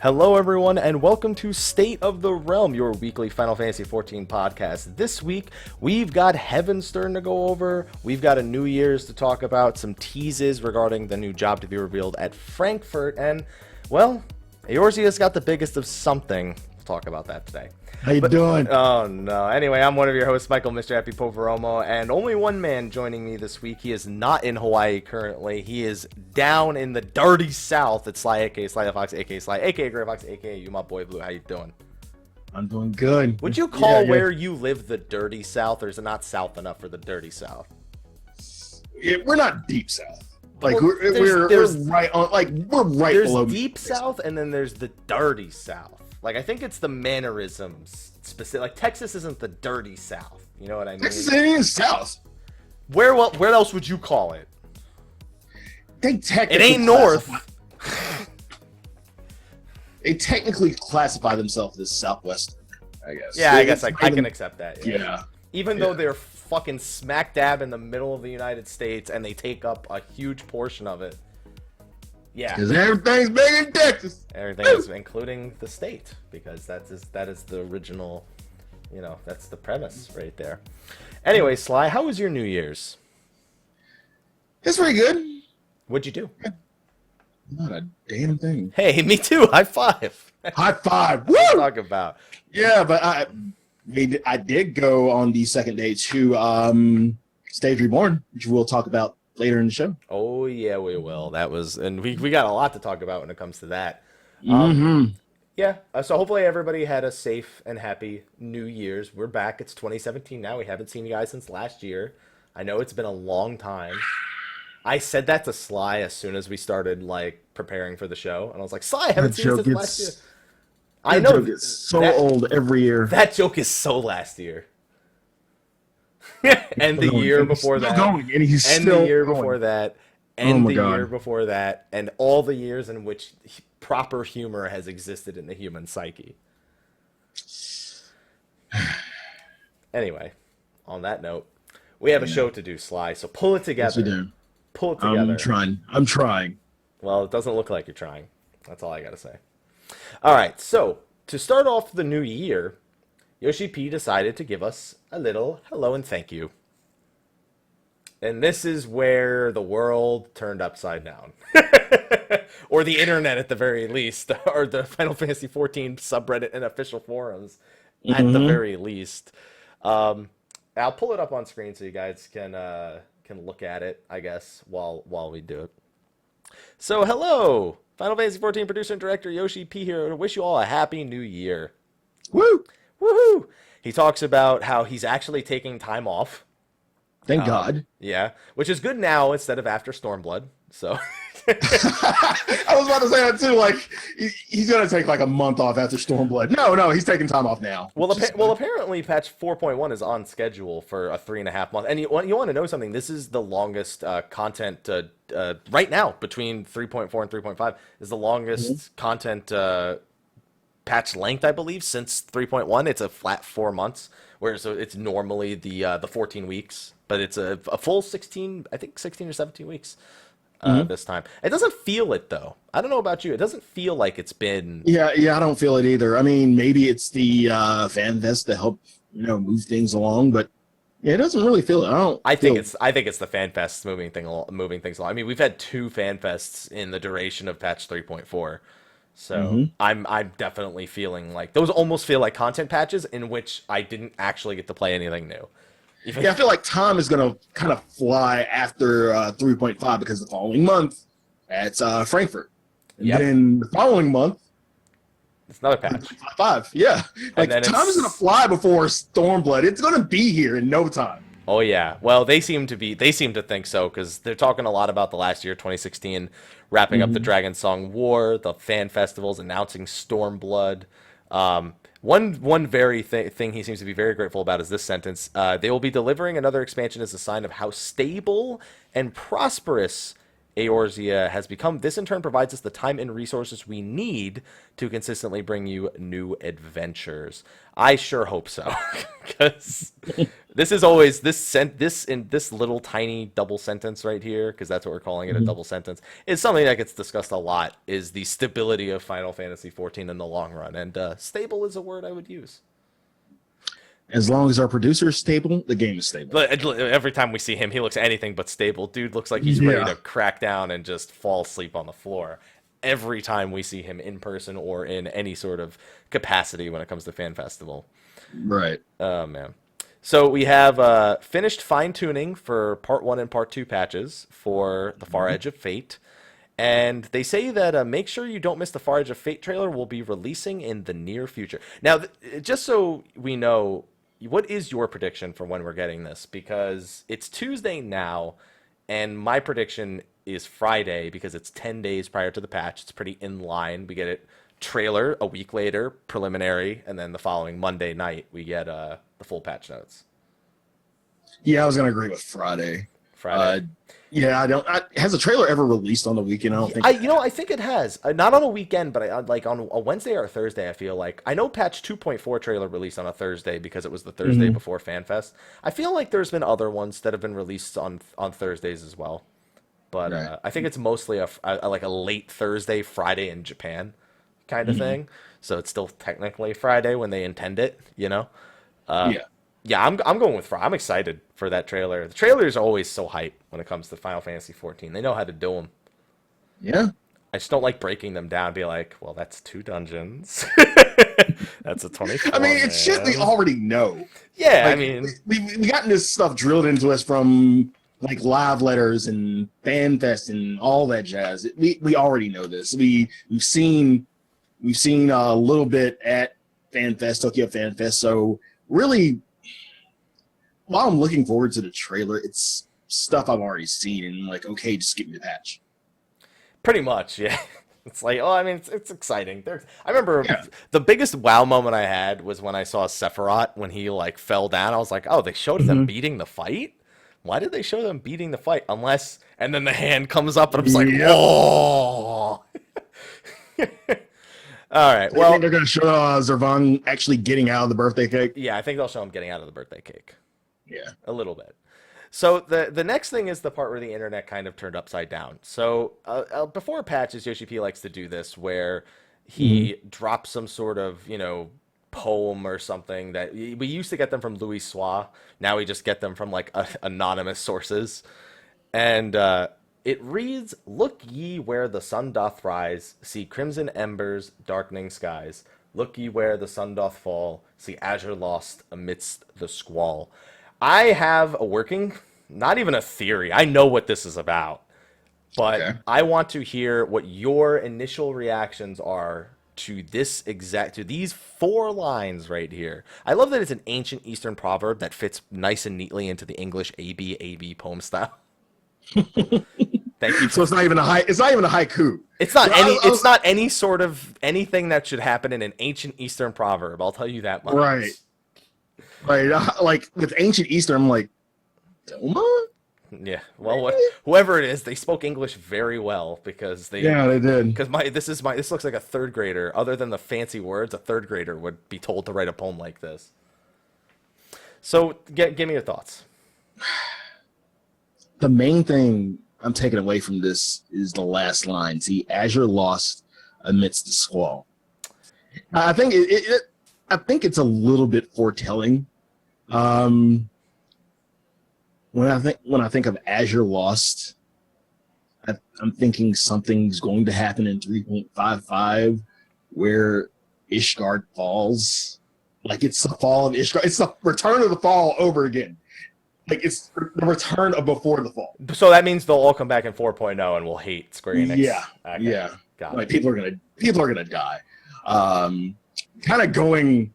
Hello everyone, and welcome to State of the Realm, your weekly Final Fantasy XIV podcast. This week, we've got Heavenstern to go over, we've got a New Year's to talk about, some teases regarding the new job to be revealed at Frankfurt, and, well, Eorzea's got the biggest of something. We'll talk about that today. How you doing? Oh no. Anyway, I'm one of your hosts, Michael Mr. Happy Poveromo, and only one man joining me this week. He is not in Hawaii currently. He is down in the dirty south at Slyh, aka Slythefox, aka Slyh, aka Greyfox, aka you, my boy Blue. How you doing? I'm doing good. Would you call where you live the dirty south, or is it not south enough for the dirty south? We're not deep south. Like Well, we're right on. Like we're right There's below deep south, and then there's the dirty south. Like, I think it's the mannerisms specific. Like, Texas isn't the dirty south. You know what I mean? Texas ain't south. Where else would you call it? They technically It ain't north. They technically classify themselves as southwestern, I guess. Yeah, I guess I can accept that. Yeah. Even though they're fucking smack dab in the middle of the United States and they take up a huge portion of it. Yeah. Because everything's big in Texas. Everything is, including the state, because that is the original, that's the premise right there. Anyway, Sly, how was your New Year's? It's pretty good. What'd you do? Not a damn thing. Hey, me too. High five. High five. Woo! Talk about. Yeah, but I did go on the second day to Stage Reborn, which we'll talk about later in the show. Oh yeah, we will. That was, and we got a lot to talk about when it comes to that. Yeah. So hopefully everybody had a safe and happy New Year's. We're back. It's 2017 now. We haven't seen you guys since last year. I know it's been a long time. I said that to Sly as soon as we started preparing for the show, and I was like, Sly, I haven't seen you since last year. I know joke is so old every year. That joke is so last year. And the year before that, and the year before that, and the year before that, and all the years in which proper humor has existed in the human psyche. Anyway, on that note, we have a show to do, Sly, so pull it together. Yes, we do. Pull it together. I'm trying. Well, it doesn't look like you're trying. That's all I gotta say. All right, so to start off the new year, Yoshi P decided to give us a little hello and thank you. And this is where the world turned upside down. Or the internet at the very least, or the Final Fantasy XIV subreddit and official forums at the very least. I'll pull it up on screen so you guys can look at it, I guess, while we do it. So hello, Final Fantasy XIV producer and director Yoshi P here to wish you all a happy new year. Woo! Woohoo! He talks about how he's actually taking time off. Thank God. Yeah, which is good now instead of after Stormblood. So I was about to say that too. Like he's gonna take a month off after Stormblood. No, he's taking time off now. Well, apparently patch 4.1 is on schedule for a 3.5 month. And you want to know something? This is the longest content right now between 3.4 and 3.5 is the longest content patch length, I believe, since 3.1. It's a flat 4 months, whereas it's normally the 14 weeks, but it's a full 16, I think 16 or 17 weeks this time. It doesn't feel it though. I don't know about you. It doesn't feel like it's been. Yeah, I don't feel it either. I mean, maybe it's the fan fest to help move things along, but yeah, it doesn't really feel it. I think it's the fan fest moving things along. I mean, we've had 2 fan fests in the duration of patch 3.4. So I'm definitely feeling like those almost feel like content patches in which I didn't actually get to play anything new. Yeah, I feel like time is going to kind of fly after 3.5 because the following month it's Frankfurt. And then the following month it's another patch. 5. Yeah. Like time is going to fly before Stormblood. It's going to be here in no time. Oh yeah. Well, they seem to think so, because they're talking a lot about the last year, 2016, wrapping up the Dragon Song War, the fan festivals, announcing Stormblood. One very thing he seems to be very grateful about is this sentence. They will be delivering another expansion as a sign of how stable and prosperous Eorzea has become. This in turn provides us the time and resources we need to consistently bring you new adventures. I sure hope so, because this is always this little tiny double sentence right here, because that's what we're calling it, a double sentence, is something that gets discussed a lot. Is the stability of Final Fantasy XIV in the long run, and stable is a word I would use. As long as our producer is stable, the game is stable. But every time we see him, he looks anything but stable. Dude looks like he's ready to crack down and just fall asleep on the floor. Every time we see him in person or in any sort of capacity when it comes to Fan Festival. Right. Oh, man. So we have finished fine-tuning for Part 1 and Part 2 patches for the Far Edge of Fate. And they say that make sure you don't miss the Far Edge of Fate trailer. Will be releasing in the near future. Now, just so we know, what is your prediction for when we're getting this? Because it's Tuesday now, and my prediction is Friday because it's 10 days prior to the patch. It's pretty in line. We get it trailer a week later, preliminary, and then the following Monday night we get the full patch notes. Yeah, I was going to agree with Friday. Friday. Has the trailer ever released on the weekend? I don't think. I think it has. Not on a weekend, but like on a Wednesday or a Thursday. I feel like I know patch 2.4 trailer released on a Thursday because it was the Thursday before FanFest. I feel like there's been other ones that have been released on Thursdays as well, but right. I think it's mostly a late Thursday, Friday in Japan kind of thing. So it's still technically Friday when they intend it, you know. Yeah, I'm going with Friday. I'm excited for that trailer. The trailer is always so hype when it comes to Final Fantasy XIV. They know how to do them. Yeah. I just don't like breaking them down. Be like, well, that's 2 dungeons. That's a 24. I mean, it's shit we already know. Yeah, like, I mean, we gotten this stuff drilled into us from like live letters and FanFest and all that jazz. We already know this. We've seen a little bit at FanFest, Tokyo FanFest. So really, while I'm looking forward to the trailer, it's stuff I've already seen and like, okay, just give me the patch. Pretty much, yeah. It's like, oh, I mean, it's exciting. I remember the biggest wow moment I had was when I saw Sephiroth when he like fell down. I was like, oh, they showed them beating the fight? Why did they show them beating the fight? Unless, and then the hand comes up and I'm just like, oh. All right. Well, they're going to show Zervan actually getting out of the birthday cake. Yeah, I think they'll show him getting out of the birthday cake. Yeah, a little bit. So the next thing is the part where the internet kind of turned upside down. So before patches, Yoshi P likes to do this where he drops some sort of, poem or something that we used to get them from Louis Soir. Now we just get them from like anonymous sources. And it reads, "Look ye where the sun doth rise, see crimson embers, darkening skies. Look ye where the sun doth fall, see azure lost amidst the squall." I have a working, not even a theory. I know what this is about, but I want to hear what your initial reactions are to these 4 lines right here. I love that it's an ancient Eastern proverb that fits nice and neatly into the English AB poem style. Thank you. So it's not even a haiku. It's not any sort of anything that should happen in an ancient Eastern proverb. I'll tell you that much. Right. Like with ancient Eastern, I'm like, Doma? Yeah. Well, whoever it is, they spoke English very well because they did. Because this looks like a 3rd grader. Other than the fancy words, a 3rd grader would be told to write a poem like this. So, give me your thoughts. The main thing I'm taking away from this is the last line. See, azure lost amidst the squall. I think I think it's a little bit foretelling. When I think of Azure Lost, I'm thinking something's going to happen in 3.55 where Ishgard falls. Like it's the fall of Ishgard. It's the return of the fall over again. Like it's the return of before the fall. So that means they'll all come back in 4.0 and we'll hate Square Enix. Yeah, okay. Yeah. Got like it. people are gonna die. Kind of going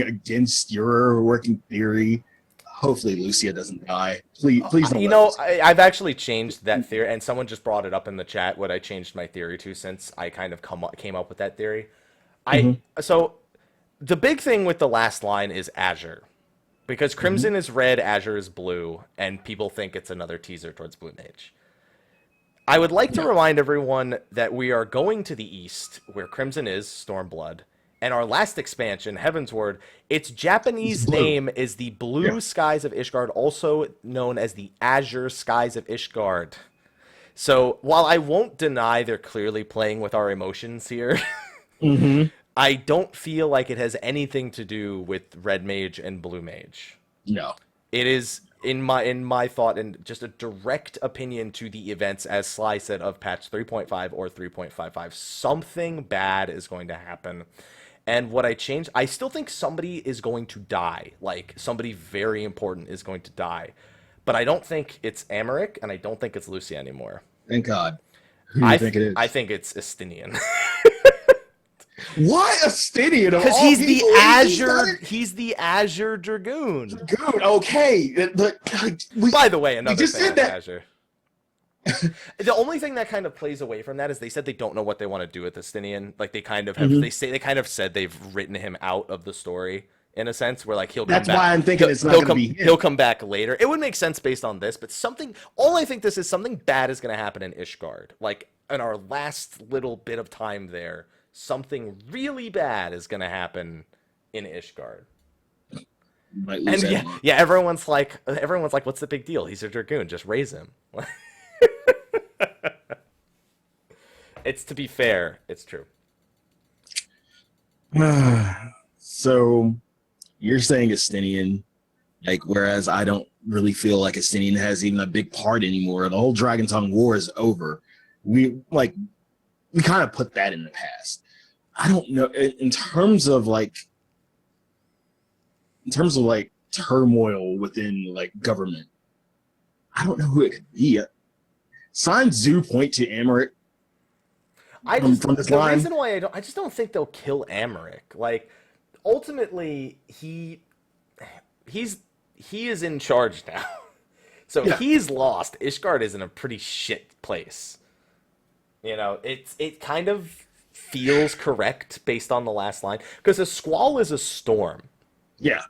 against your working theory. Hopefully Lucia doesn't die. Please don't. I've actually changed that theory, and someone just brought it up in the chat, what I changed my theory to since I kind of came up with that theory. So the big thing with the last line is Azure. Because Crimson is red, Azure is blue, and people think it's another teaser towards Blue Mage. I would like to remind everyone that we are going to the east, where Crimson is, Stormblood, and our last expansion, Heavensward, its Japanese name is the Blue Skies of Ishgard, also known as the Azure Skies of Ishgard. So, while I won't deny they're clearly playing with our emotions here, I don't feel like it has anything to do with Red Mage and Blue Mage. No. It is, in my thought, and just a direct opinion to the events, as Sly said, of patch 3.5 or 3.55. Something bad is going to happen. And what I changed, I still think somebody is going to die. Like, somebody very important is going to die. But I don't think it's Amaric, and I don't think it's Lucia anymore. Thank God. Who do you think it is? I think it's Estinian. Why Estinian? Because he's the Azure Dragoon. Dragoon, okay. But, by the way, another just thing said with that. Azure. The only thing that kind of plays away from that is they said they don't know what they want to do with Estinian. Like they kind of have, they kind of said they've written him out of the story in a sense, where like he'll come back. That's why I'm thinking it's not going to be him. He'll come back later. It would make sense based on this, but all I think this is something bad is going to happen in Ishgard. Like in our last little bit of time there, something really bad is going to happen in Ishgard. And everyone's like, what's the big deal? He's a Dragoon. Just raise him. It's, to be fair, it's true. So you're saying Estinian, like, whereas I don't really feel like Estinian has even a big part anymore. The whole Dragon Tongue War is over. We kind of put that in the past. I don't know, in terms of turmoil within like government. I don't know who it could be. Signs do point to Amaric. The reason why I just don't think they'll kill Amaric. Like, ultimately, he is in charge now, so he's lost. Ishgard is in a pretty shit place. You know, it kind of feels correct based on the last line, because a squall is a storm. Yeah.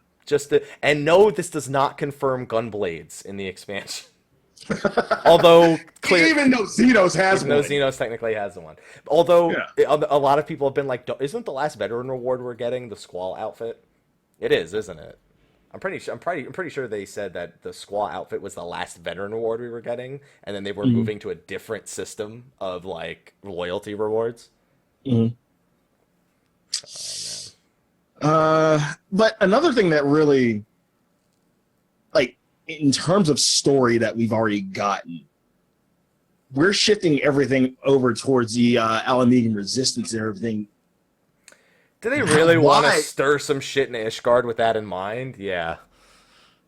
And no, this does not confirm Gunblades in the expansion. Although even though Xenos has one. Xenos technically has one. Although a lot of people have been like, isn't the last veteran reward we're getting the Squall outfit? It is, isn't it? I'm pretty sure they said that the Squall outfit was the last veteran reward we were getting, and then they were moving to a different system of like loyalty rewards. Oh, man. But another thing that really, like, in terms of story that we've already gotten, we're shifting everything over towards the Alamegan resistance and everything. Do they really want to stir some shit in Ishgard with that in mind? Yeah.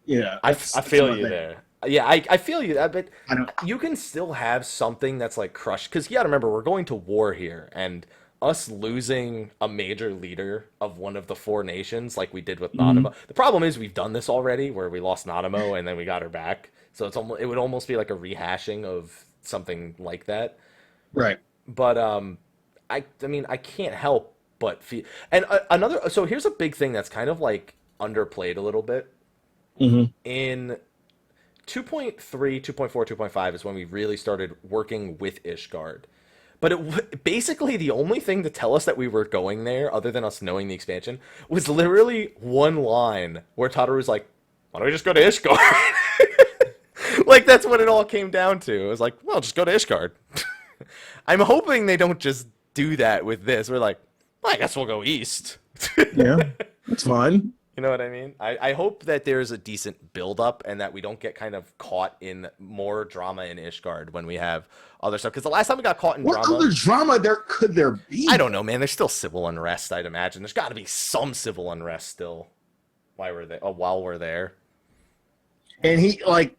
Yeah. I feel you there. Yeah, I feel you, but you can still have something that's like crushed. Because you got to remember, we're going to war here, and us losing a major leader of one of the four nations, like we did with Nanamo. The problem is we've done this already, where we lost Nanamo and then we got her back. So it would almost be like a rehashing of something like that. Right. But I mean, I can't help but feel. And so here's a big thing that's kind of like underplayed a little bit. In 2.3, 2.4, 2.5 is when we really started working with Ishgard. But basically the only thing to tell us that we were going there, other than us knowing the expansion, was literally one line where Tataru was like, why don't we just go to Ishgard? Like, that's what it all came down to. It was like, well, just go to Ishgard. I'm hoping they don't just do that with this. We're like, well, I guess we'll go east. Yeah, that's fine. You know what I mean? I hope that there's a decent build-up and that we don't get kind of caught in more drama in Ishgard when we have other stuff. Because the last time we got caught in drama... What other drama could there be? I don't know, man. There's still civil unrest, I'd imagine. There's got to be some civil unrest still while we're there. And he, like...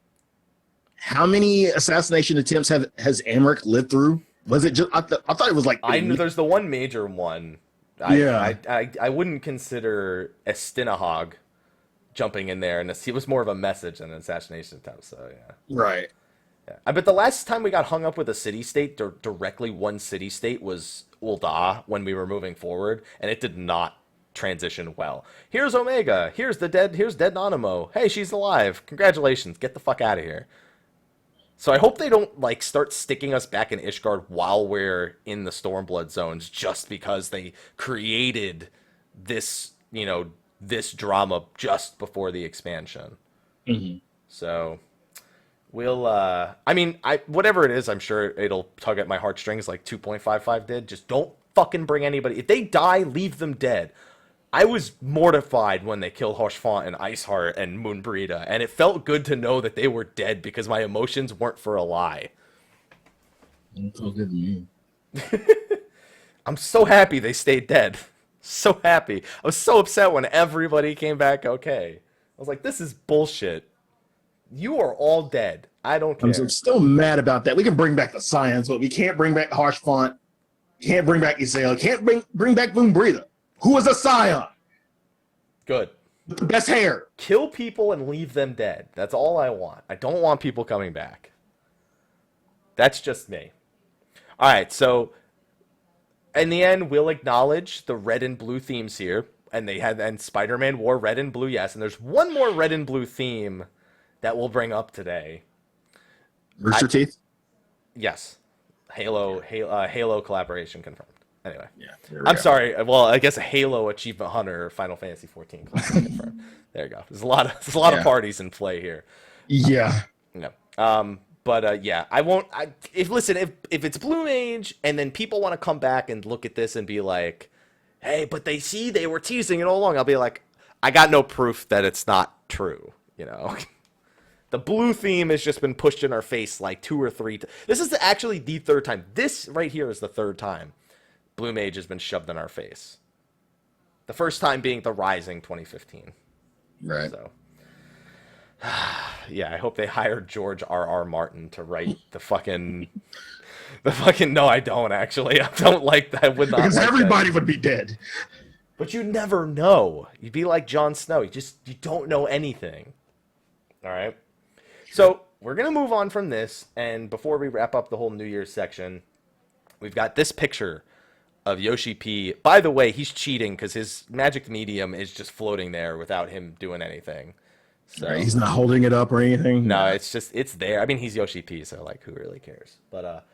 How many assassination attempts has Amaric lived through? Was it just... I thought it was like... I know there's the one major one. I wouldn't consider Estinahog jumping in there, and he was more of a message than an assassination attempt, so yeah. Right. Yeah. But the last time we got hung up with a city-state, directly one city-state, was Ul'dah when we were moving forward, and it did not transition well. Here's Omega. Here's dead Nanamo. Hey, she's alive. Congratulations. Get the fuck out of here. So I hope they don't like start sticking us back in Ishgard while we're in the Stormblood zones just because they created this, this drama just before the expansion. Mm-hmm. So we'll whatever it is, I'm sure it'll tug at my heartstrings like 2.55 did. Just don't fucking bring anybody. If they die, leave them dead. I was mortified when they killed Hoshfont and Iceheart and Moonbrita, and it felt good to know that they were dead because my emotions weren't for a lie. It felt good to me. I'm so happy they stayed dead. So happy. I was so upset when everybody came back okay. I was like, this is bullshit. You are all dead. I don't care. I'm still mad about that. We can bring back the science, but we can't bring back Hoshfont. Can't bring back Eorzea. Can't bring back Moonbrita. Who was a scion? Good. With the best hair. Kill people and leave them dead. That's all I want. I don't want people coming back. That's just me. All right, so in the end, we'll acknowledge the red and blue themes here. And Spider-Man wore red and blue, yes. And there's one more red and blue theme that we'll bring up today. Rooster Teeth? Yes. Halo collaboration confirmed. Anyway, yeah, I'm sorry. Well, I guess a Halo Achievement Hunter Final Fantasy 14 confirmed. There you go. There's a lot of parties in play here. Yeah. No. But I won't. If it's Blue Mage, and then people want to come back and look at this and be like, "Hey, but they were teasing it all along," I'll be like, "I got no proof that it's not true." The blue theme has just been pushed in our face like 2 or 3. This is actually the third time. This right here is the third time Blue Mage has been shoved in our face. The first time being the Rising 2015. Right. So, yeah, I hope they hired George R.R. Martin to write the fucking. No, I don't actually. I don't like that. I would not. Because like everybody that. would be dead. But you never know. You'd be like Jon Snow. You don't know anything. All right. So we're gonna move on from this, and before we wrap up the whole New Year's section, we've got this picture of Yoshi P. By the way, he's cheating because his magic medium is just floating there without him doing anything. So right, he's not holding it up or anything. No, it's there. I mean, he's Yoshi P, so like, who really cares? But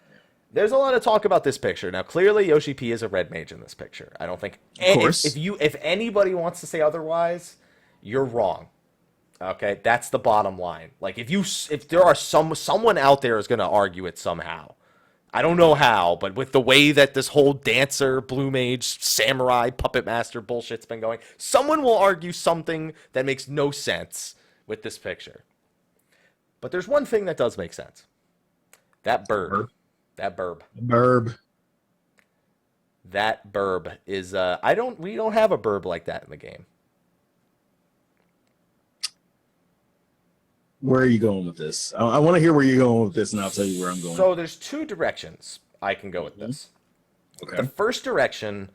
there's a lot of talk about this picture. Now, clearly, Yoshi P is a red mage in this picture. I don't think of course. If anybody wants to say otherwise, you're wrong. Okay, that's the bottom line. Like, if there are someone out there is going to argue it somehow. I don't know how, but with the way that this whole dancer, blue mage, samurai, puppet master bullshit's been going, someone will argue something that makes no sense with this picture. But there's one thing that does make sense. That burb. That burb. Burb. That burb is we don't have a burb like that in the game. Where are you going with this? I want to hear where you're going with this, and I'll tell you where I'm going. So there's 2 directions I can go with this. Okay. The first direction,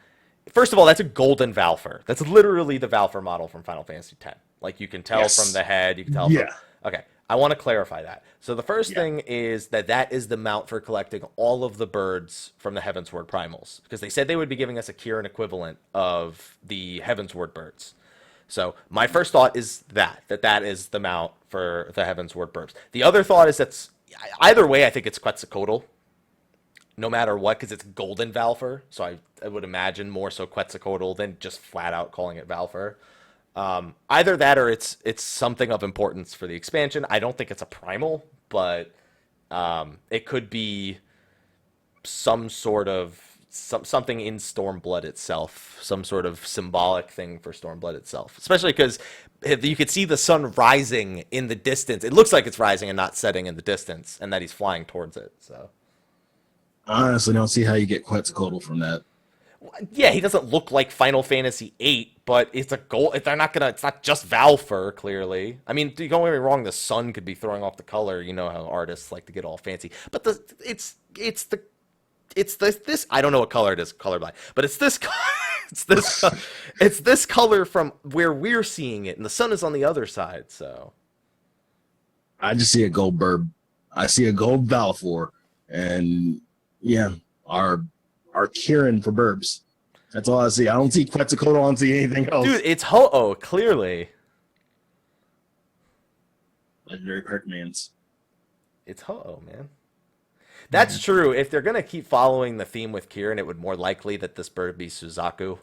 first of all, that's a golden Valfer. That's literally the Valfer model from Final Fantasy X. Like, you can tell from the head. You can tell. Yeah. Okay. I want to clarify that. So the first thing is that is the mount for collecting all of the birds from the Heavensward Primals. Because they said they would be giving us a Kieran equivalent of the Heavensward birds. So my first thought is that is the mount for the Heavensward birds. The other thought is either way, I think it's Quetzalcoatl. No matter what, because it's golden Valfer. So I would imagine more so Quetzalcoatl than just flat out calling it Valfer. Either that or it's something of importance for the expansion. I don't think it's a primal, but it could be some sort of something in Stormblood itself, some sort of symbolic thing for Stormblood itself. Especially because you could see the sun rising in the distance. It looks like it's rising and not setting in the distance, and that he's flying towards it. So I honestly don't see how you get Quetzalcoatl from that. Yeah, he doesn't look like Final Fantasy VIII, but it's a goal. It's not just Valfer, clearly. I mean, don't get me wrong, the sun could be throwing off the color. You know how artists like to get all fancy. But it's this I don't know what color it is, colorblind, but it's this color. It's this color from where we're seeing it, and the sun is on the other side. So I just see a gold burb. I see a gold Valfor, and yeah, our Kieran for burbs. That's all I see. I don't see Quetzalcoatl. I don't see anything else. Dude, it's Ho-Oh, clearly. Legendary Perkmans. It's Ho-Oh, man. That's true. If they're going to keep following the theme with Kieran, it would more likely that this bird be Suzaku.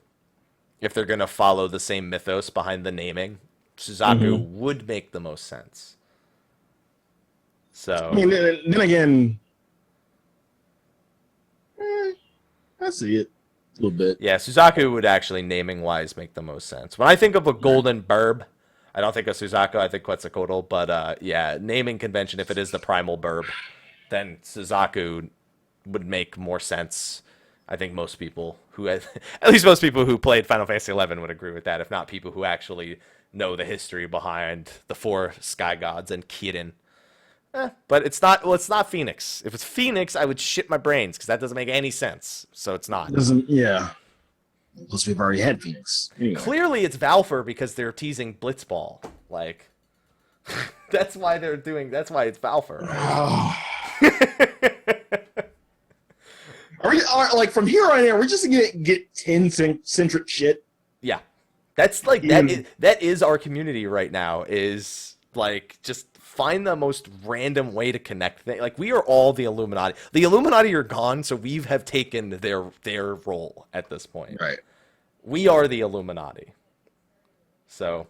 If they're going to follow the same mythos behind the naming, Suzaku would make the most sense. So, I mean, then again, I see it a little bit. yeah, Suzaku would actually, naming-wise, make the most sense. When I think of a golden burb, I don't think of Suzaku, I think Quetzalcoatl. But, yeah, naming convention, if it is the primal burb, then Suzaku would make more sense. I think most people who, at least most people who played Final Fantasy XI would agree with that, if not people who actually know the history behind the 4 sky gods and Kirin. But it's not. Well, it's not Phoenix. If it's Phoenix, I would shit my brains because that doesn't make any sense. So it's not. Yeah. Plus, we've already had Phoenix. Anyway. Clearly, it's Valfer because they're teasing Blitzball. Like, that's why they're doing. That's why it's Valfer. Are like from here on in, we're just gonna get 10-centric shit. Yeah, that's like that is our community right now. Is like just find the most random way to connect things. Like we are all the Illuminati. The Illuminati are gone, so we have taken their role at this point. Right. We are the Illuminati. So,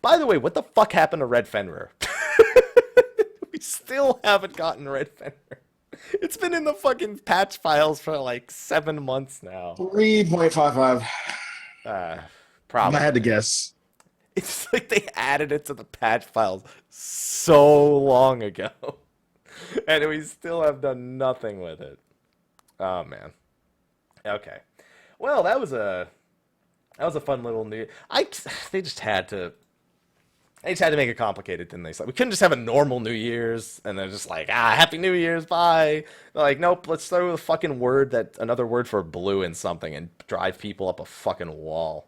by the way, what the fuck happened to Red Fenrir? We still haven't gotten Red Fenrir. It's been in the fucking patch files for like 7 months now. 3.55. Probably. I had to guess. It's like they added it to the patch files so long ago. And we still have done nothing with it. Oh, man. Okay. Well, that was a fun little new... They just had to make it complicated, didn't they? So we couldn't just have a normal New Year's, and they're just like, Happy New Year's, bye. They're like, nope, let's throw a fucking another word for blue in something and drive people up a fucking wall.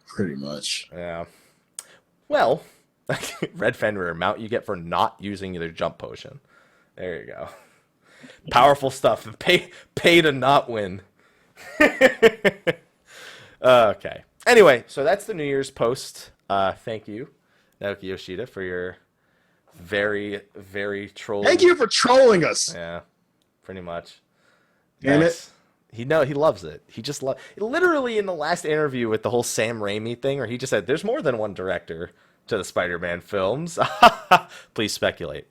Pretty much. Yeah. Well, Red Fenrir, mount you get for not using your jump potion. There you go. Powerful stuff. Pay to not win. Okay. Anyway, so that's the New Year's post. Thank you, Naoki Yoshida, for your very, very trolling. Thank you for trolling us. Yeah, pretty much. Damn it. He loves it. He just literally in the last interview with the whole Sam Raimi thing, where he just said, "There's more than one director to the Spider-Man films." Please speculate.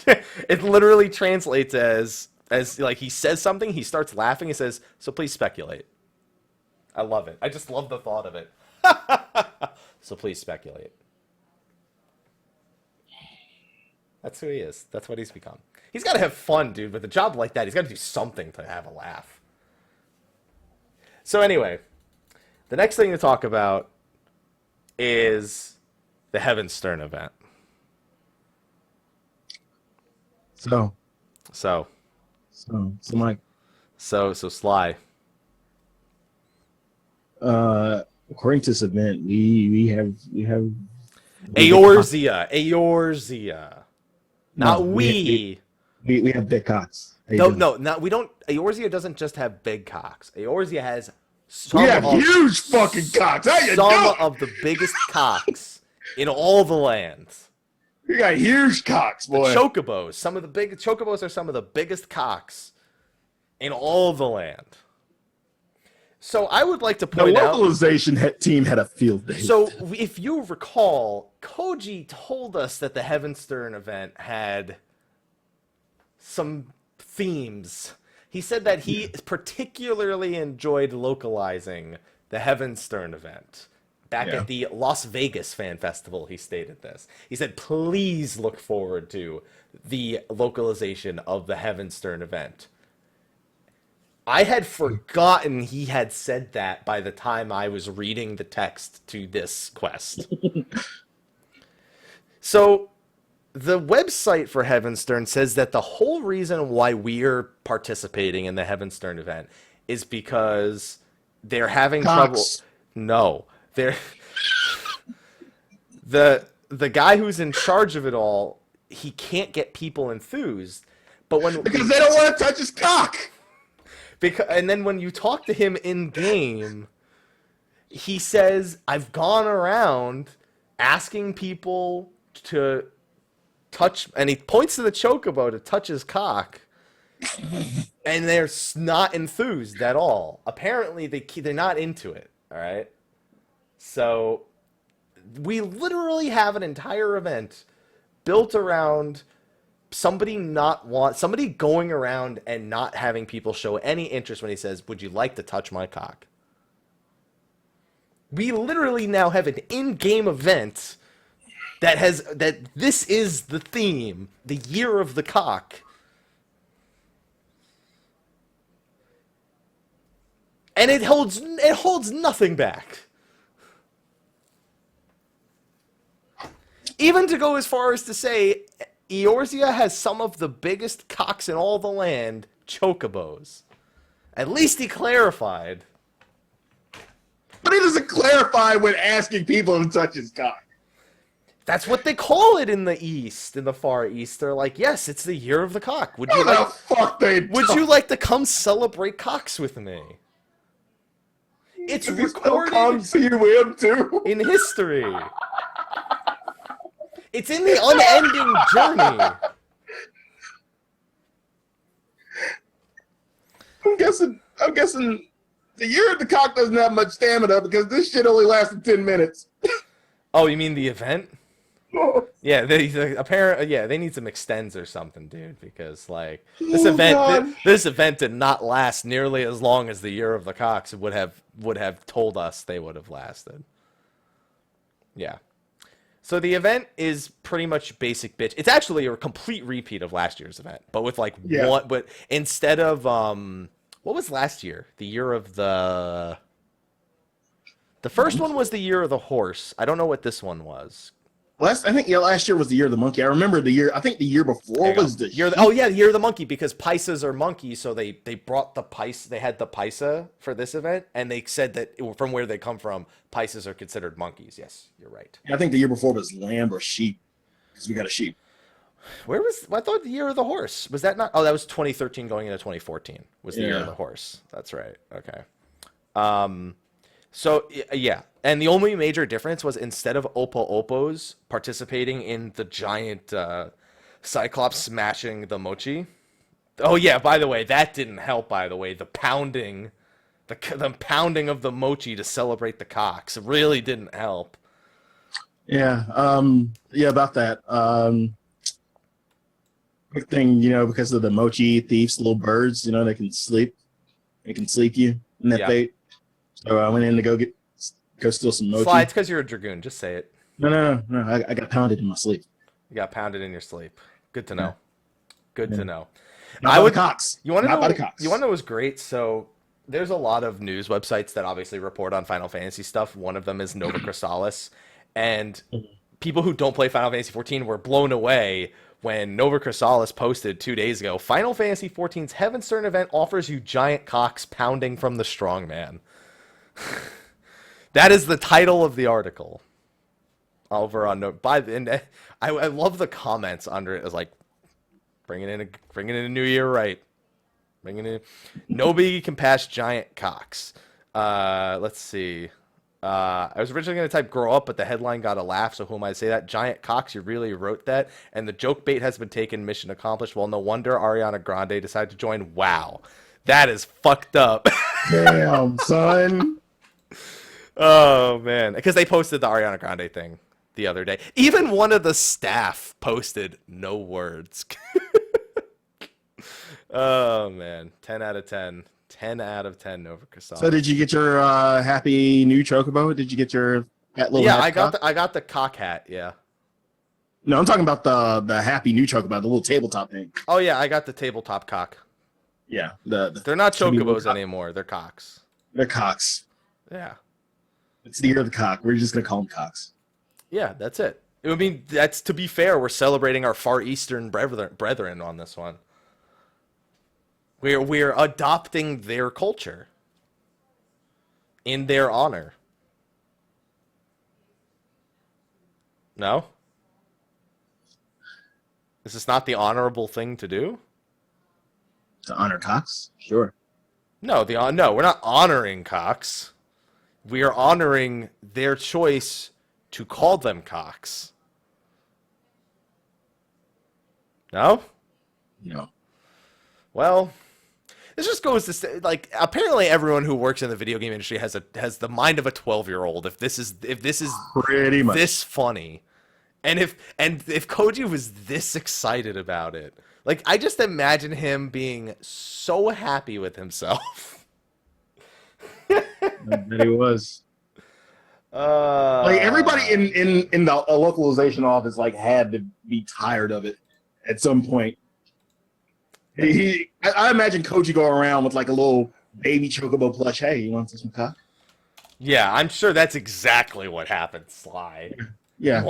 It literally translates as like he says something, he starts laughing, he says, "So please speculate." I love it. I just love the thought of it. So please speculate. That's who he is. That's what he's become. He's got to have fun, dude. With a job like that, he's got to do something to have a laugh. So anyway, the next thing to talk about is the Heavenstern event. So Mike. So Sly. According to this event, we have Eorzea. Not we. We have big cocks. No, we don't. Eorzea doesn't just have big cocks. Eorzea has huge fucking cocks. Some of the biggest cocks in all the lands. We got huge cocks, boy. The chocobos. Chocobos are some of the biggest cocks in all the land. So I would like to point out... The localization team had a field day. So if you recall, Koji told us that the Heavenstern event had some themes. He said that he particularly enjoyed localizing the Heavenstern event. Back at the Las Vegas Fan Festival, he stated this. He said, please look forward to the localization of the Heavenstern event. I had forgotten he had said that by the time I was reading the text to this quest. So, the website for Heavenstern says that the whole reason why we're participating in the Heavenstern event is because they're having trouble. No, they're the guy who's in charge of it all. He can't get people enthused, but because they don't want to touch his cock. And then when you talk to him in game, he says, "I've gone around asking people to touch," and he points to the chocobo to touch his cock, and they're not enthused at all. Apparently, they're not into it. All right, so we literally have an entire event built around somebody going around and not having people show any interest when he says, "Would you like to touch my cock?" We literally now have an in-game event that this is the theme, the year of the cock. And it holds nothing back. Even to go as far as to say Eorzea has some of the biggest cocks in all the land, chocobos. At least he clarified. But he doesn't clarify when asking people to touch his cock. That's what they call it in the East, in the Far East. They're like, yes, it's the year of the cock. Would you like to come celebrate cocks with me? It's recorded in history. It's in the unending journey. I'm guessing the year of the cock doesn't have much stamina because this shit only lasted 10 minutes. Oh, you mean the event? Yeah, they need some extends or something, dude, because like this event did not last nearly as long as the year of the cocks would have told us they would have lasted. Yeah. So the event is pretty much basic bitch. It's actually a complete repeat of last year's event, but with like one. But instead of what was last year? The year of the first one was the year of the horse. I don't know what this one was. I think last year was the year of the monkey. I remember the year. I think the year before was the year. The year of the monkey, because Pisas are monkeys, so they brought the Pisa. They had the Pisa for this event, and they said that from where they come from, Pisas are considered monkeys. Yes, you're right. I think the year before was lamb or sheep, because we got a sheep. I thought the year of the horse was that not? Oh, that was 2013 going into 2014 was the year of the horse. That's right. Okay. So yeah, and the only major difference was instead of Opo-Opos participating in the giant Cyclops smashing the mochi. Oh yeah, by the way, that didn't help. By the way, the pounding of the mochi to celebrate the cocks really didn't help. Yeah. About that. Quick thing, because of the mochi thieves, little birds, they can sleep you in that fate. So I went in to go steal some mochi. Sly, it's because you're a dragoon. Just say it. No. I got pounded in my sleep. You got pounded in your sleep. Good to know. Yeah. Good to know. Not by the cocks. You want to know what was great? So there's a lot of news websites that obviously report on Final Fantasy stuff. One of them is Nova Chrysalis. And people who don't play Final Fantasy 14 were blown away when Nova Chrysalis posted 2 days ago, Final Fantasy 14's Heaven Stern event offers you giant cocks pounding from the strongman. That is the title of the article. Over on I love the comments under it. It's like, bringing in a new year, right? Nobody can pass giant cocks. Let's see. I was originally going to type grow up, but the headline got a laugh, so who am I to say that? Giant cocks, you really wrote that? And the joke bait has been taken, mission accomplished. Well, no wonder Ariana Grande decided to join. Wow. That is fucked up. Damn, son. Oh, man. Because they posted the Ariana Grande thing the other day. Even one of the staff posted no words. Oh, man. 10 out of 10. 10 out of 10 Nova Chrysalis. So did you get your happy new chocobo? Did you get your that little I got the cock hat, yeah. No, I'm talking about the happy new chocobo, the little tabletop thing. Oh yeah, I got the tabletop cock. Yeah. They're not chocobos anymore, they're cocks. They're cocks. Yeah. It's the year of the cock. We're just gonna call them cocks. Yeah, that's it. I mean, that's, to be fair, we're celebrating our Far Eastern brethren on this one. We're adopting their culture in their honor. No? Is this not the honorable thing to do? To honor cocks? Sure. No, we're not honoring cocks. We are honoring their choice to call them cocks. No? No. Well, this just goes to say, like, apparently everyone who works in the video game industry has the mind of a 12-year-old. If this is Pretty much this funny, and if Koji was this excited about it, like, I just imagine him being so happy with himself. that he was. Like everybody in the localization office like had to be tired of it at some point. I imagine Koji go around with like a little baby chocobo plush. Hey, you want some cock? Yeah, I'm sure that's exactly what happened, Sly. Yeah.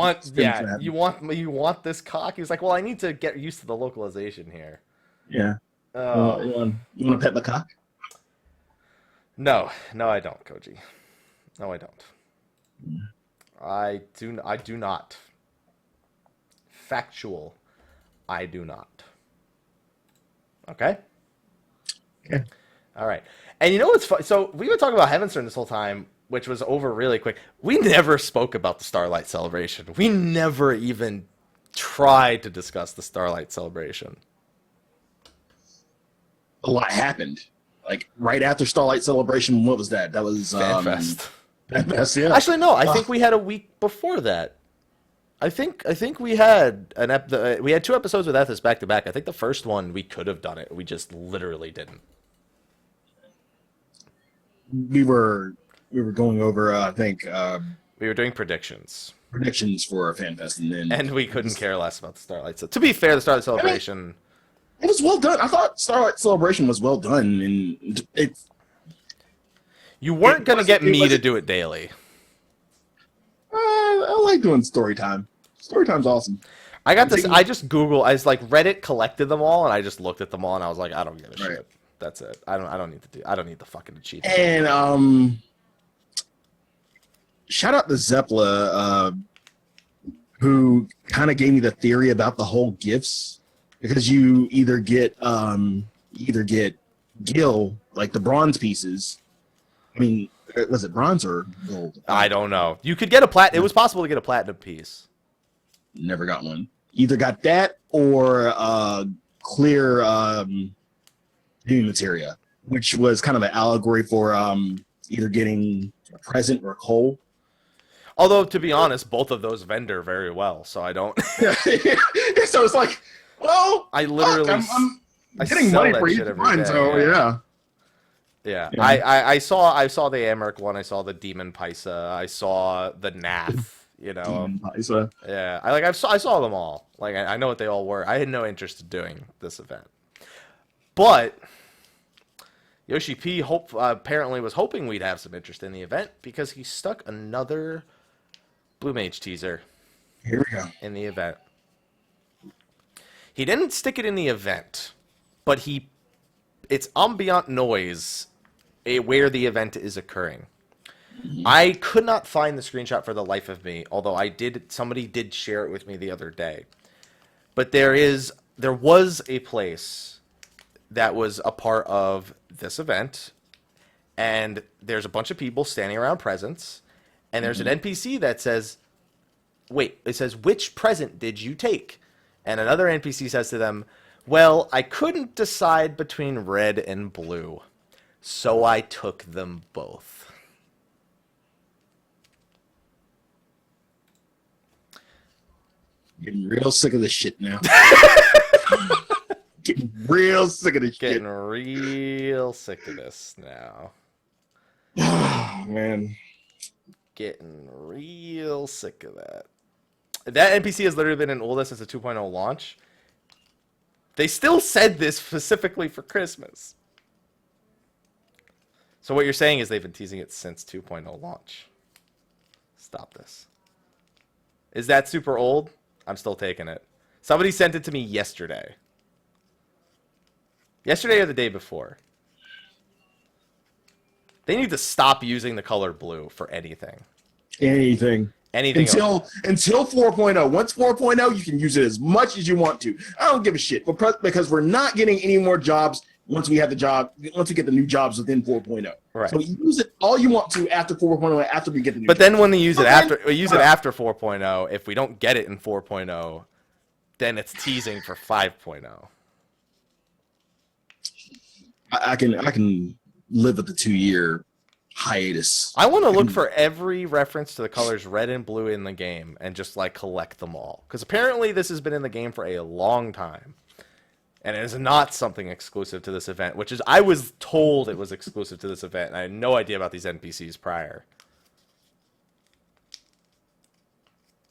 You want this cock? He was like, well, I need to get used to the localization here. Yeah. You want to pet the cock? No, I don't, Koji. No, I don't. I do not. Factual. I do not. Okay? Okay. All right. And you know what's fun? So we've been talking about Heavenstern this whole time, which was over really quick. We never spoke about the Starlight Celebration. We never even tried to discuss the Starlight Celebration. A lot happened. Like right after Starlight Celebration, what was that? That was FanFest. FanFest, yeah. Actually, no. I think we had a week before that. I think we had we had 2 episodes with Ethis back to back. I think the first one we could have done it. We just literally didn't. We were going over I think We were doing predictions. Predictions for FanFest, And we couldn't care less about the Starlight. So to be fair, the Starlight Celebration, it was well done. I thought Starlight Celebration was well done, and you weren't going to get me to do it daily. I like doing story time. Story time's awesome. I got this. I just Google. I was like, Reddit collected them all, and I just looked at them all, and I was like, I don't give a shit. That's it. I don't need to do. I don't need the fucking achievement. And shout out to Zeppla, who kind of gave me the theory about the whole gifts, because you either get Gil, like the bronze pieces. I mean, was it bronze or gold? I don't know. You could get a plat. It was possible to get a platinum piece. Never got one. Either got that or clear new materia, which was kind of an allegory for either getting a present or coal. Although, to be honest, both of those vendor very well, so I don't. So it's like, well, I literally, I'm getting money for each one, so yeah. Yeah. I saw the Amherst one. I saw the Demon Paisa. I saw the Nath. You know. Demon Paisa. Yeah. I saw them all. Like I know what they all were. I had no interest in doing this event, but Yoshi P apparently was hoping we'd have some interest in the event because he stuck another Blue Mage teaser. Here we go. In the event. He didn't stick it in the event, but it's ambient noise where the event is occurring. I could not find the screenshot for the life of me, although somebody did share it with me the other day. But there was a place that was a part of this event, and there's a bunch of people standing around presents, and there's an NPC that says, it says, which present did you take? And another NPC says to them, well, I couldn't decide between red and blue, so I took them both. Getting real sick of this shit now. Getting real sick of this shit. Getting real sick of this now. Oh, man. Getting real sick of that. That NPC has literally been in Ulda since the 2.0 launch. They still said this specifically for Christmas. So what you're saying is they've been teasing it since 2.0 launch. Stop this. Is that super old? I'm still taking it. Somebody sent it to me yesterday. Yesterday or the day before. They need to stop using the color blue for anything. Anything until 4.0. Once 4.0, you can use it as much as you want to. I don't give a shit because we're not getting any more jobs once we get the new jobs within 4.0. Right. So you use it all you want to after 4.0, after we get the new But jobs. then when we use it after 4.0, if we don't get it in 4.0, then it's teasing for 5.0. I can live with the 2-year hiatus. I want to look for every reference to the colors red and blue in the game and just like collect them all. Because apparently this has been in the game for a long time. And it is not something exclusive to this event, which is, I was told it was exclusive to this event, and I had no idea about these NPCs prior.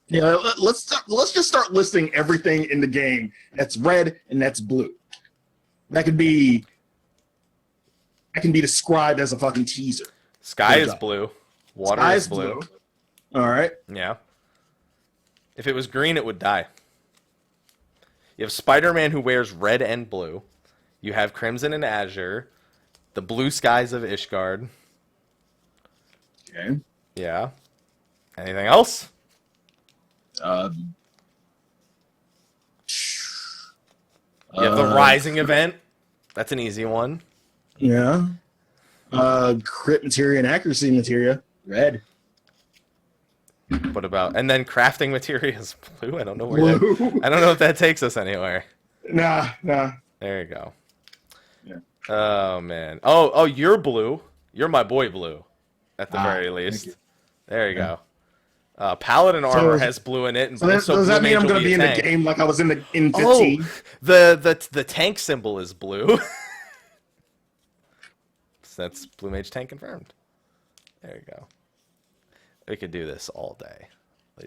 Yeah, let's just start listing everything in the game that's red and that's blue. That can be described as a fucking teaser. Sky is blue. Water is blue. All right. Yeah. If it was green, it would die. You have Spider-Man who wears red and blue. You have Crimson and Azure. The blue skies of Ishgard. Okay. Yeah. Anything else? You You have the Rising event. That's an easy one. Yeah. Crit materia and accuracy materia, red. What about, and then crafting materia is blue? I don't know where I don't know if that takes us anywhere. Nah. There you go. Yeah. Oh man. Oh, you're blue. You're my boy blue, at the very least. There you go. Paladin armor has blue in it, and so does that mean I'm going to be in the game like I was in 15? Oh, the tank symbol is blue. So that's Blue Mage tank confirmed. There you go. We could do this all day.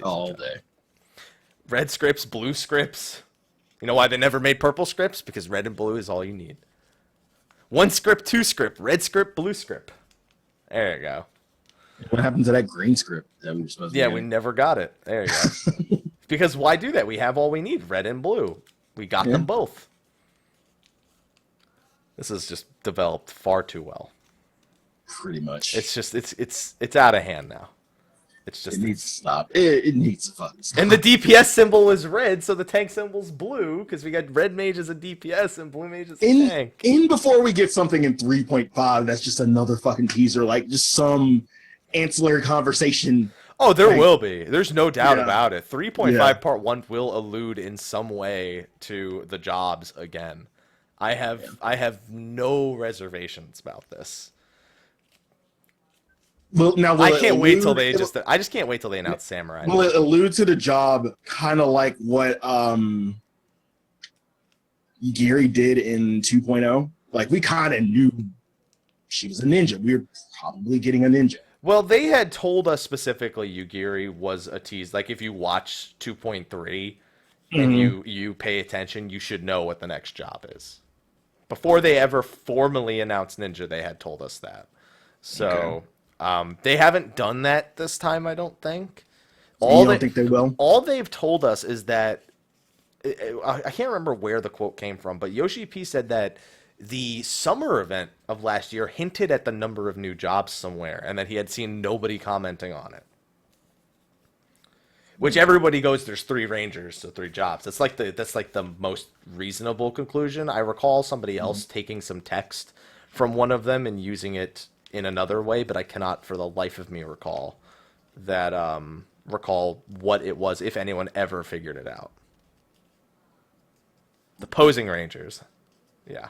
All day. Red scripts, blue scripts. You know why they never made purple scripts? Because red and blue is all you need. 1 script, 2 script, red script, blue script. There you go. What happened to that green script that we were supposed to get? We never got it. There you go. Because why do that? We have all we need, red and blue. We got them both. This is just developed far too well. Pretty much. It's just it's out of hand now. It's just it needs to stop. It needs to fucking stop. And the DPS symbol is red, so the tank symbol's blue because we got red mage as a DPS and blue mage as a tank. Before we get something in 3.5, that's just another fucking teaser, like just some ancillary conversation. Oh, there will be. There's no doubt about it. 3.5 Part 1 will allude in some way to the jobs again. I have no reservations about this. Well, now I just can't wait till they announce Samurai. Will it allude to the job kind of like what Gary did in 2.0? Like, we kind of knew she was a ninja. We were probably getting a ninja. Well, they had told us specifically Yugiri was a tease. Like, if you watch 2.3 and you pay attention, you should know what the next job is. Before they ever formally announced Ninja, they had told us that. So, they haven't done that this time, I don't think. You don't think they will? All they've told us is that... I can't remember where the quote came from, but Yoshi P said that the summer event of last year hinted at the number of new jobs somewhere, and that he had seen nobody commenting on it. Which everybody goes, there's 3 rangers, so 3 jobs. That's like the most reasonable conclusion. I recall somebody else taking some text from one of them and using it in another way, but I cannot for the life of me recall what it was, if anyone ever figured it out. The posing rangers. Yeah.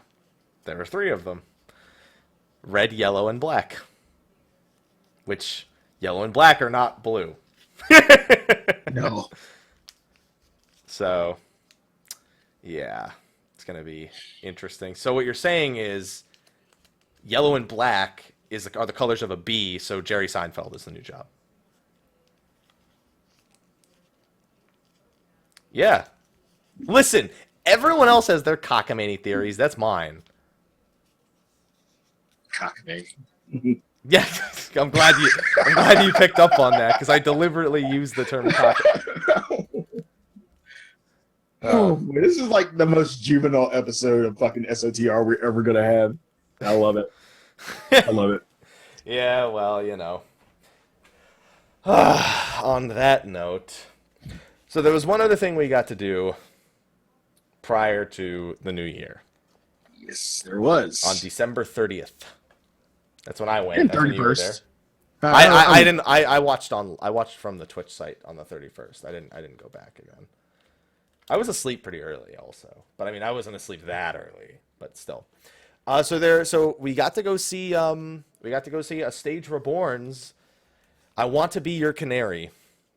There are 3 of them. Red, yellow, and black. Which, yellow and black are not blue. No. So, yeah. It's going to be interesting. So what you're saying is yellow and black are the colors of a bee, so Jerry Seinfeld is the new job. Yeah. Listen, everyone else has their cockamamie theories. That's mine. Cockamamie. Yeah, I'm glad you picked up on that because I deliberately used the term cockamamie. This is like the most juvenile episode of fucking SOTR we're ever gonna have. I love it. I love it. Yeah, well, you know. On that note, so there was one other thing we got to do prior to the new year. Yes, there was. on December 30th. That's when I went. And That's when you were there. 31st. I didn't. I watched from the Twitch site on the 31st. I didn't go back again. I was asleep pretty early also, but I mean I wasn't asleep that early, but still. So we got to go see A Stage Reborn's I Want to Be Your Canary.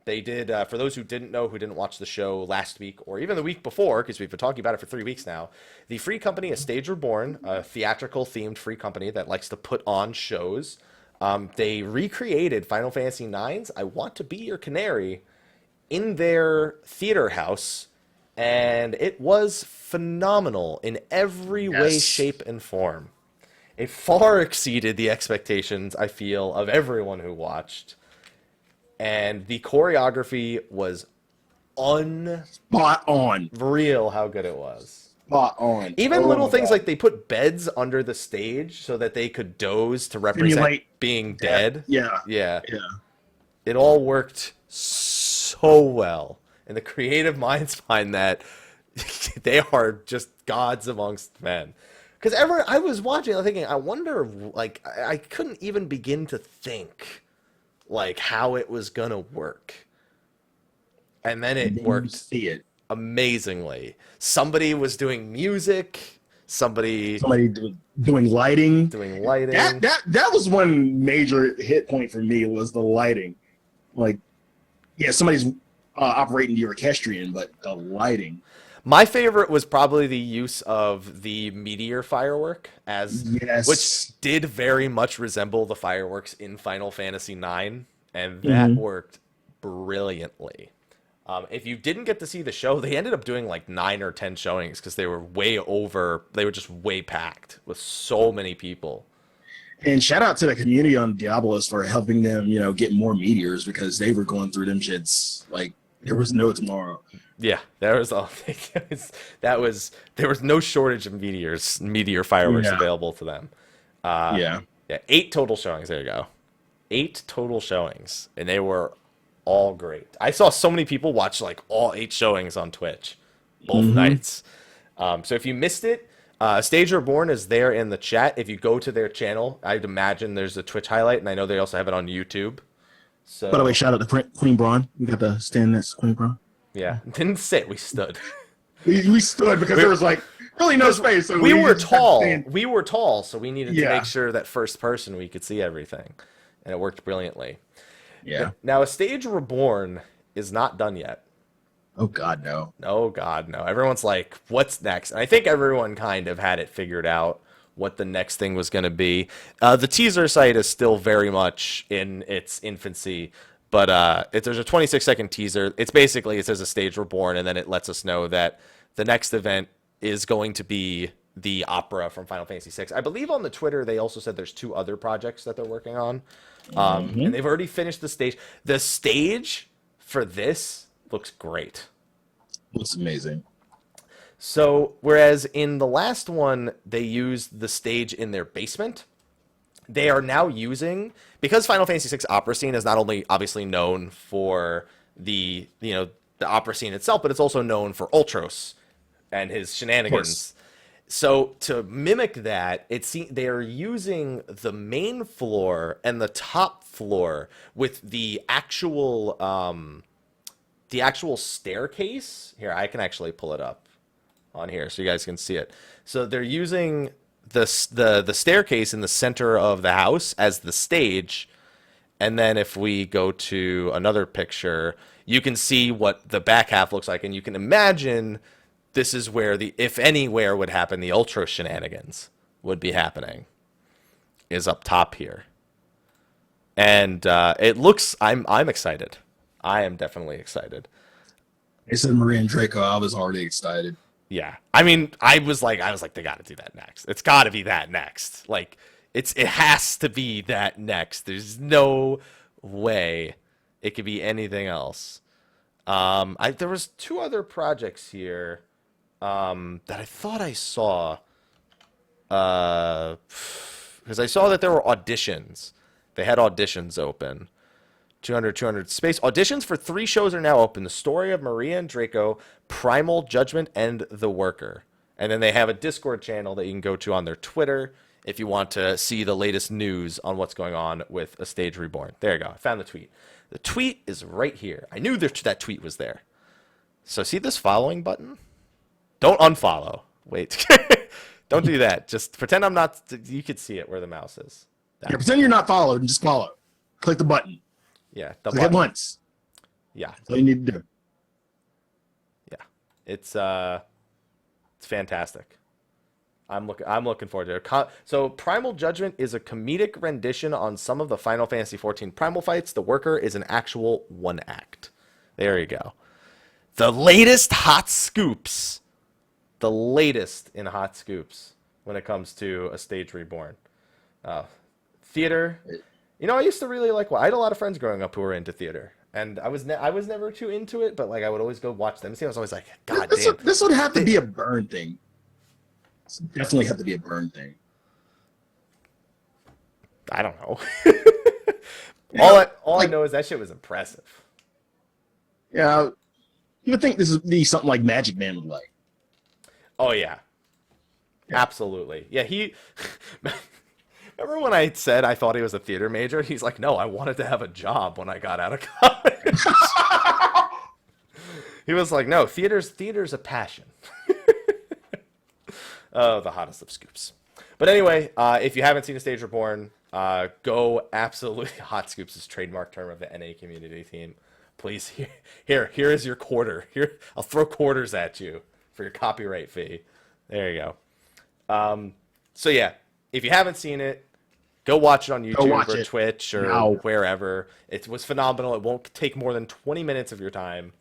They did, for those who didn't know, who didn't watch the show last week or even the week before, because we've been talking about it for 3 weeks now, the free company, A Stage Reborn, a theatrical-themed free company that likes to put on shows, they recreated Final Fantasy IX's I Want to Be Your Canary in their theater house, and it was phenomenal in every way, shape, and form. It far exceeded the expectations, I feel, of everyone who watched. And the choreography was spot on. Real how good it was. Spot on. Even little things like they put beds under the stage so that they could doze to represent being dead. Yeah. It all worked so well. And the creative minds behind that, they are just gods amongst men. Because I was watching, I'm thinking, I wonder, like, I couldn't even begin to think like how it was gonna work, and then it worked amazingly. Somebody was doing music, somebody doing lighting. That was one major hit point for me, was the lighting. Like, yeah, somebody's operating the orchestrion, but the lighting. My favorite was probably the use of the meteor firework, which did very much resemble the fireworks in Final Fantasy IX, and that worked brilliantly. If you didn't get to see the show, they ended up doing like 9 or 10 showings because they were they were just way packed with so many people. And shout out to the community on Diabolos for helping them, get more meteors, because they were going through them shits like there was no tomorrow. Yeah, there was no shortage of meteor fireworks available to them. 8 total showings. There you go, 8 total showings, and they were all great. I saw so many people watch like all 8 showings on Twitch, both nights. So if you missed it, Stage Reborn is there in the chat. If you go to their channel, I'd imagine there's a Twitch highlight, and I know they also have it on YouTube. So, by the way, shout out to Queen Braun. We got the stand next to Queen Braun. Yeah, didn't sit. We stood. we stood because there was like really no space. So we were tall. We were tall, so we needed to make sure that first person we could see everything, and it worked brilliantly. Yeah. Now, A Stage Reborn is not done yet. Oh God, no. Oh God, no. Everyone's like, "What's next?" And I think everyone kind of had it figured out what the next thing was going to be. The teaser site is still very much in its infancy. But there's a 26-second teaser. It's basically, it says A Stage Reborn, and then it lets us know that the next event is going to be the opera from Final Fantasy VI. I believe on the Twitter they also said there's 2 other projects that they're working on. And they've already finished the stage. The stage for this looks great. Looks amazing. So, whereas in the last one, they used the stage in their basement, they are now using, because Final Fantasy VI opera scene is not only obviously known for the opera scene itself, but it's also known for Ultros and his shenanigans. So to mimic that, they are using the main floor and the top floor with the actual staircase. Here, I can actually pull it up on here so you guys can see it. So they're using the staircase in the center of the house as the stage, and then if we go to another picture, you can see what the back half looks like, and you can imagine this is where if anywhere would happen, the Ultra shenanigans would be happening, is up top here. And it looks, I'm excited. I am definitely excited. They said Maria and Draco. I was already excited. Yeah, I mean, I was like, they got to do that next. It's got to be that next. Like, it has to be that next. There's no way it could be anything else. There was 2 other projects here that I thought I saw, because I saw that there were auditions. They had auditions open. 200 space. Auditions for 3 shows are now open. The Story of Maria and Draco, Primal Judgment, and The Worker. And then they have a Discord channel that you can go to on their Twitter if you want to see the latest news on what's going on with A Stage Reborn. There you go. I found the tweet. The tweet is right here. I knew that tweet was there. So see this following button? Don't unfollow. Wait. Don't do that. Just pretend I'm not. You could see it where the mouse is. Yeah, pretend you're not followed and just follow. Click the button. Yeah. Click it once. Yeah. That's all you need to do. Yeah. It's fantastic. I'm looking forward to it. So Primal Judgment is a comedic rendition on some of the Final Fantasy XIV Primal fights. The Worker is an actual one act. There you go. The latest hot scoops. The latest in hot scoops when it comes to A Stage Reborn. Theater. You know, I used to really like. I had a lot of friends growing up who were into theater, and I was never too into it, but like I would always go watch them. See, I was always like, God damn. This would have to be a burn thing. This would definitely have to be a burn thing. I don't know. Yeah, I know is that shit was impressive. Yeah, you would think this would be something like Magic Man would like. Oh yeah. Absolutely. Yeah, remember when I said I thought he was a theater major? He's like, no, I wanted to have a job when I got out of college. He was like, no, theater's a passion. Oh, the hottest of scoops. But anyway, if you haven't seen A Stage Reborn, go absolutely. Hot Scoops is trademark term of the NA community team. Please, here is your quarter. Here, I'll throw quarters at you for your copyright fee. There you go. So yeah, if you haven't seen it, go watch it on YouTube or Twitch or wherever. It was phenomenal. It won't take more than 20 minutes of your time.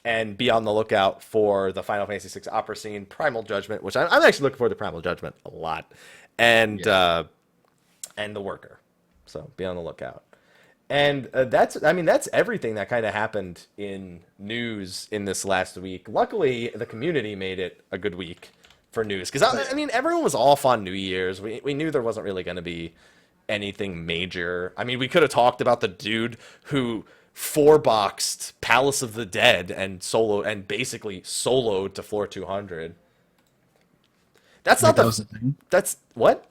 And be on the lookout for the Final Fantasy VI opera scene, Primal Judgment, which I'm actually looking forward to Primal Judgment a lot, and The Worker. So be on the lookout. And that's everything that kind of happened in news in this last week. Luckily, the community made it a good week for news because everyone was off on New Year's. We knew there wasn't really going to be anything major. I mean, we could have talked about the dude who 4-boxed Palace of the Dead and basically soloed to floor 200. That's not that was a thing. That's what?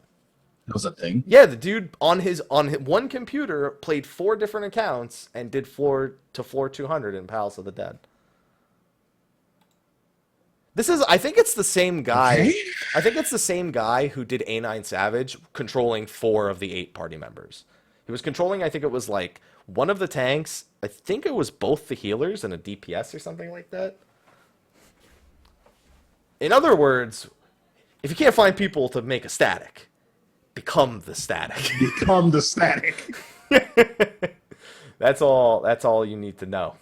That was a thing. Yeah, the dude on his one computer played 4 different accounts and did floor 200 in Palace of the Dead. I think it's the same guy. Okay. I think it's the same guy who did A9 Savage controlling 4 of the 8 party members. He was controlling, I think it was like one of the tanks. I think it was both the healers and a DPS or something like that. In other words, if you can't find people to make a static, become the static. Become the static. That's all you need to know.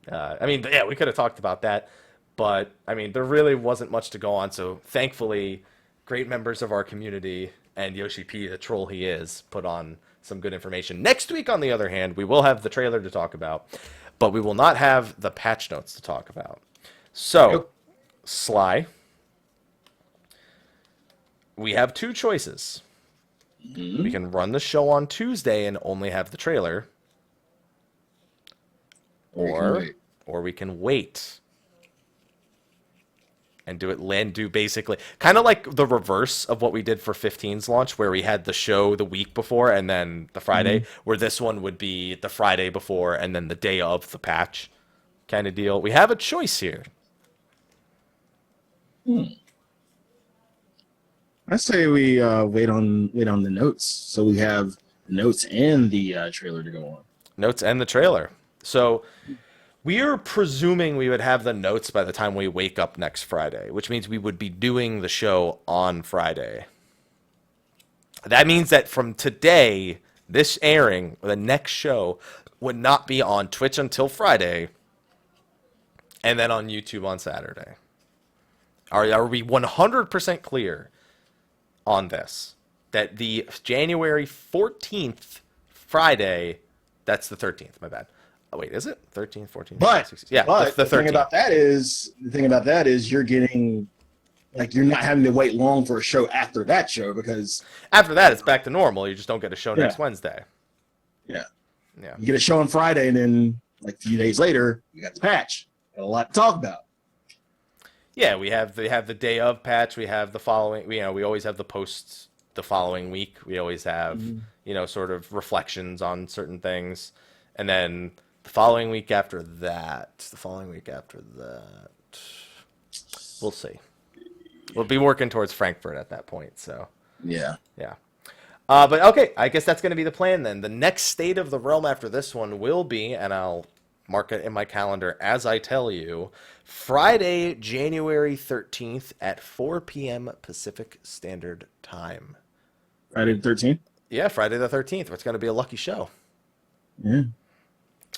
We could have talked about that, but there really wasn't much to go on. So thankfully, great members of our community and Yoshi P, the troll he is, put on some good information. Next week, on the other hand, we will have the trailer to talk about, but we will not have the patch notes to talk about. So, Sly, we have 2 choices. Mm-hmm. We can run the show on Tuesday and only have the trailer, or we can wait and do basically kind of like the reverse of what we did for 15's launch, where we had the show the week before and then the Friday, where this one would be the Friday before and then the day of the patch kind of deal. We have a choice here. I say we wait on the notes, so we have notes and the trailer to go on. Notes and the trailer. So we are presuming we would have the notes by the time we wake up next Friday, which means we would be doing the show on Friday. That means that from today, this airing, the next show, would not be on Twitch until Friday, and then on YouTube on Saturday. Are we 100% clear on this? That the January 14th Friday, that's the 13th, my bad. Oh, wait, is it 13th, 14th? But 16th? Yeah, but the 13th. The thing about that is you're getting, like, you're not having to wait long for a show after that show, because after that it's back to normal. You just don't get a show next Wednesday. Yeah. Yeah. You get a show on Friday, and then like a few days later, you got the patch. Got a lot to talk about. Yeah, we have the day of patch. We have the following. We always have the posts the following week. We always have sort of reflections on certain things, and then the following week after that. We'll see. We'll be working towards Frankfurt at that point. So Yeah. yeah. But okay, I guess that's going to be the plan then. The next State of the Realm after this one will be, and I'll mark it in my calendar as I tell you, Friday, January 13th at 4 p.m. Pacific Standard Time. Friday the 13th? Yeah, Friday the 13th. It's going to be a lucky show. Yeah.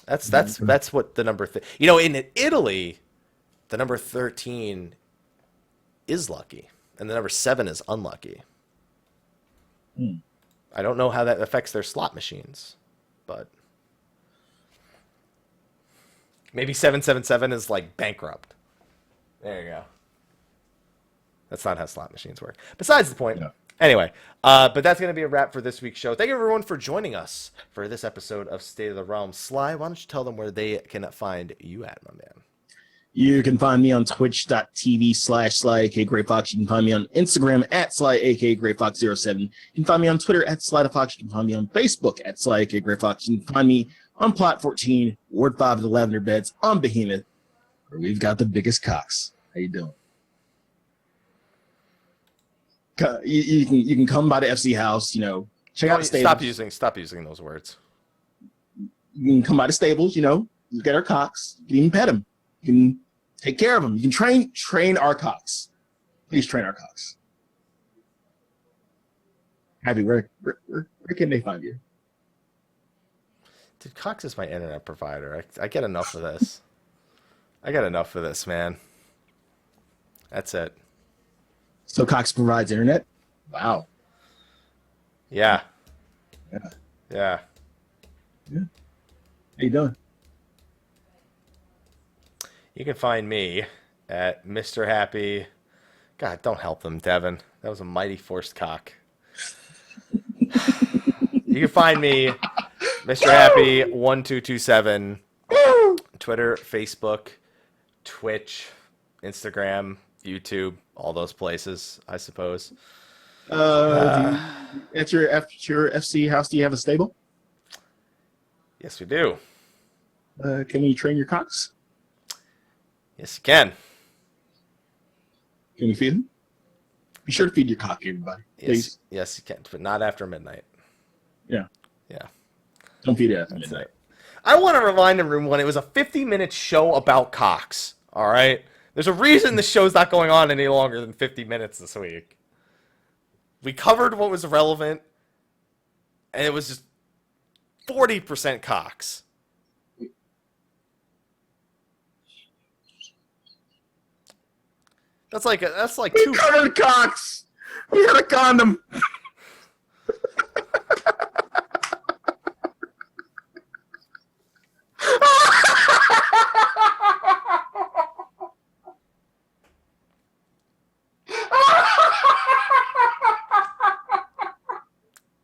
That's what the number... in Italy, the number 13 is lucky, and the number 7 is unlucky. I don't know how that affects their slot machines, but... Maybe 777 is like bankrupt. There you go. That's not how slot machines work. Besides the point. Yeah. Anyway, but that's going to be a wrap for this week's show. Thank you, everyone, for joining us for this episode of State of the Realm. Sly, why don't you tell them where they can find you at, my man? You can find me on twitch.tv/Slyakagreyfox. You can find me on Instagram at Slyakagreyfox07. You can find me on Twitter at Slythefox. You can find me on Facebook at Slyakagreyfox. You can find me on Plot 14, Ward 5 of the Lavender Beds on Behemoth, where we've got the biggest cocks. How you doing? You can come by the FC house, check out the stables. Stop using those words. You can come by the stables, look at our cocks. You can even pet them. You can take care of them. You can train our cocks. Please train our cocks. Happy, where can they find you? Dude, Cox is my internet provider. I get enough of this. I got enough of this, man. That's it. So Cox provides internet? Wow. Yeah. Yeah. Yeah. Yeah. How you doing? You can find me at Mr. Happy. God, don't help them, Devin. That was a mighty forced cock. You can find me, Mr. Happy 1227, Twitter, Facebook, Twitch, Instagram, YouTube, all those places, I suppose. At your FC house, do you have a stable? Yes, we do. Can we train your cocks? Yes, you can. Can you feed them? Be sure to feed your cock, everybody. Please. Yes, you can, but not after midnight. Yeah. Yeah. Don't feed it after That's midnight. it. I want to remind everyone it was a 50-minute show about cocks, all right? There's a reason the show's not going on any longer than 50 minutes this week. We covered what was relevant, and it was just 40% cocks. That's like We two. covered cocks. We had a condom.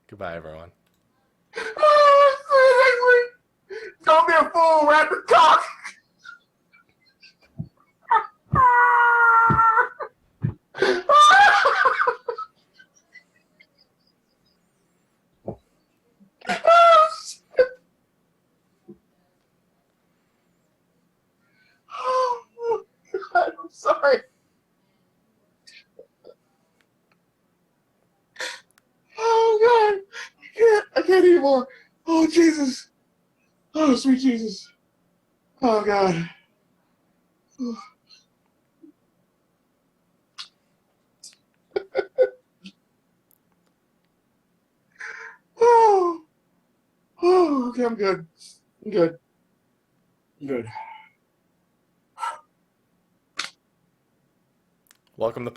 Goodbye, everyone. Don't be a fool, rapper cock. Oh, God, I'm sorry. Oh, God. I can't anymore. Oh, Jesus. Oh, sweet Jesus. Oh, God. Oh. Oh, okay, I'm good. I'm good. I'm good. Welcome to